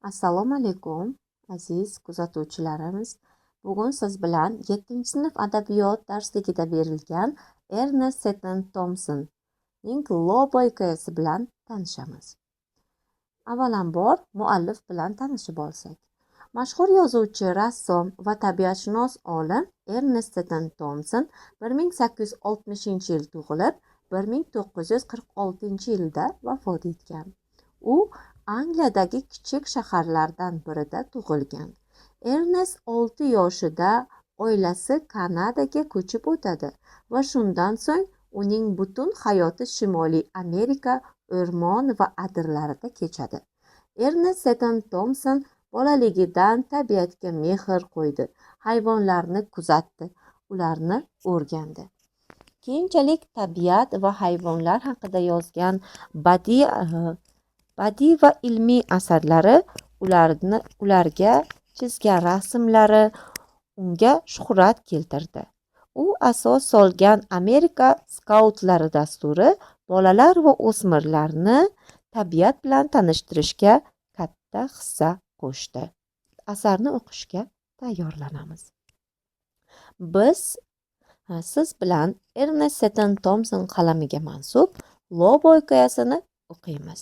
Assalomu alaykum, aziz kuzatuvchilarimiz. Bugun siz bilan 7-sinf adabiyot darsligida berilgan Ernest Seton Thompsonning Lobo hikoyasi bilan tanishamiz. Avvalambor muallif bilan tanishib olsak. Mashhur yozuvchi, rassom va tabiatshunos olim Ernest Seton Thompson 1860-yil tug'ilib, 1946-yilda vafot etgan. U Angliyadagi kichik shaharlardan birida tug'ilgan. Ernest 6 yoshida oilasi Kanadaga ko'chib o'tadi va shundan so'ng uning butun hayoti Shimoliy Amerika o'rmon va adirlarida kechadi. Ernest Seton Thompson bolaligidan tabiatga mehr qo'ydi, hayvonlarni kuzatdi, ularni o'rgandi. Keyinchalik tabiat va hayvonlar haqida yozgan badiiy va ilmiy asarlari, ularga chizgan rasmlari unga shuhrat keltirdi. U asos solgan Amerika skautlari dasturi bolalar va o'smirlarni tabiat bilan tanishtirishga katta hissa qo'shdi. Asarni o'qishga tayyorlanamiz. Siz bilan Ernest Seton Thompson qalamiga mansub Lobo hikoyasini o'qiymiz.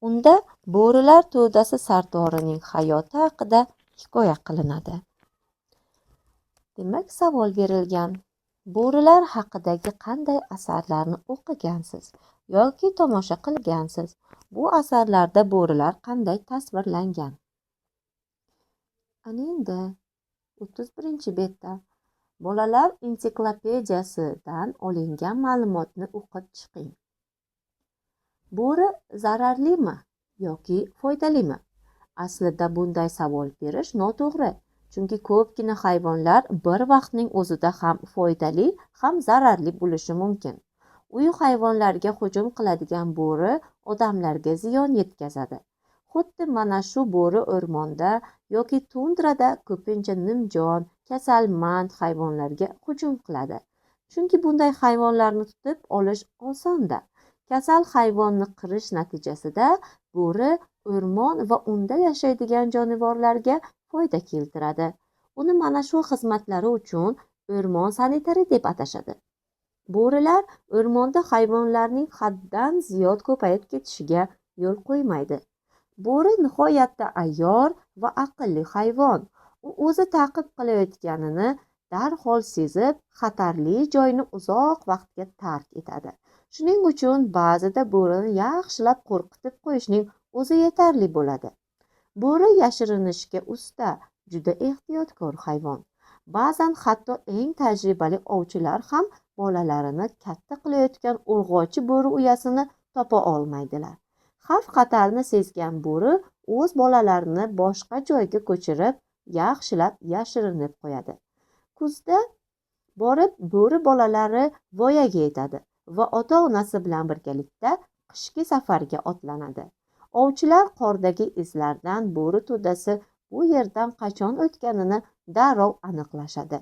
Unda bo'rilar to'dasi sardorining hayoti haqida hikoya qilinadi. Demak, savol berilgan. Bo'rilar haqidagi qanday asarlarni o'qigansiz yoki tomosha qilgansiz? Bu asarlarda bo'rilar qanday tasvirlangan? Ana endi 31-betda bolalar ensiklopediyasidan olingan ma'lumotni o'qib chiqing. Bo'ri zararlimi yoki foydalimi? Aslida bunday savol berish noto'g'ri, chunki ko'pgina hayvonlar bir vaqtning o'zida ham foydali, ham zararli bo'lishi mumkin. Uy hayvonlarga hujum qiladigan bo'ri odamlarga ziyon yetkazadi. Xuddi mana shu bo'ri o'rmonda yoki tundrada ko'pincha nimjon, kasalmand hayvonlarga hujum qiladi. Chunki bunday hayvonlarni tutib olish osonda. Kasal hayvonni qirish natijasida bo'ri o'rmon va unda yashaydigan jonivorlarga foyda keltiradi. Uni mana shu xizmatlari uchun o'rmon sanitari deb atashadi. Bo'rilar o'rmonda hayvonlarning haddan ziyod ko'payib ketishiga yo'l qo'ymaydi. Bo'ri nihoyatda ayyor va aqlli hayvon. U o'zi ta'qib qilayotganini darhol sezib, xatarli joyni uzoq vaqtga tark etadi. Shuning uchun ba'zida bo'rini yaxshilab qo'rqitib qo'yishning o'zi yetarli bo'ladi. Bo'ri yashirinishga usta, juda ehtiyotkor hayvon. Ba'zan hatto eng tajribali ovchilar ham bolalarini katta qilayotgan urg'ochi bo'ri uyasini topa olmaydilar. Xavf-xatarni sezgan bo'ri o'z bolalarini boshqa joyga ko'chirib, yaxshilab yashirinib qo'yadi. Kuzda borib bo'ri bolalari voyaga yetadi va ota-onasi bilan birgalikda qishki safarga otlanadi. Ovchilar qordagi izlardan bo'ri to'dasi bu yerdan qachon o'tganini darrov aniqlashadi.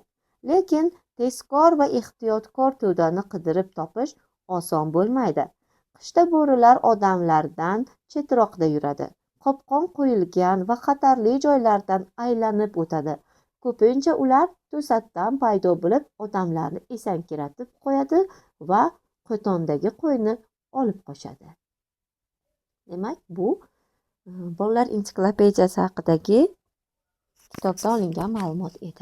Lekin tezkor va ehtiyotkor to'dani qidirib topish oson bo'lmaydi. Qishda bo'rilar odamlardan chetroqda yuradi. Qopqon qo'yilgan va xatarli joylardan aylanib o'tadi. Ko'pincha ular to'satdan paydo bo'lib, odamlarni esankiratib qo'yadi va qo'tondagi qo'yni olib qochadi. Demak, bu bolalar ensiklopediyasi haqidagi kitobda olingan ma'lumot edi.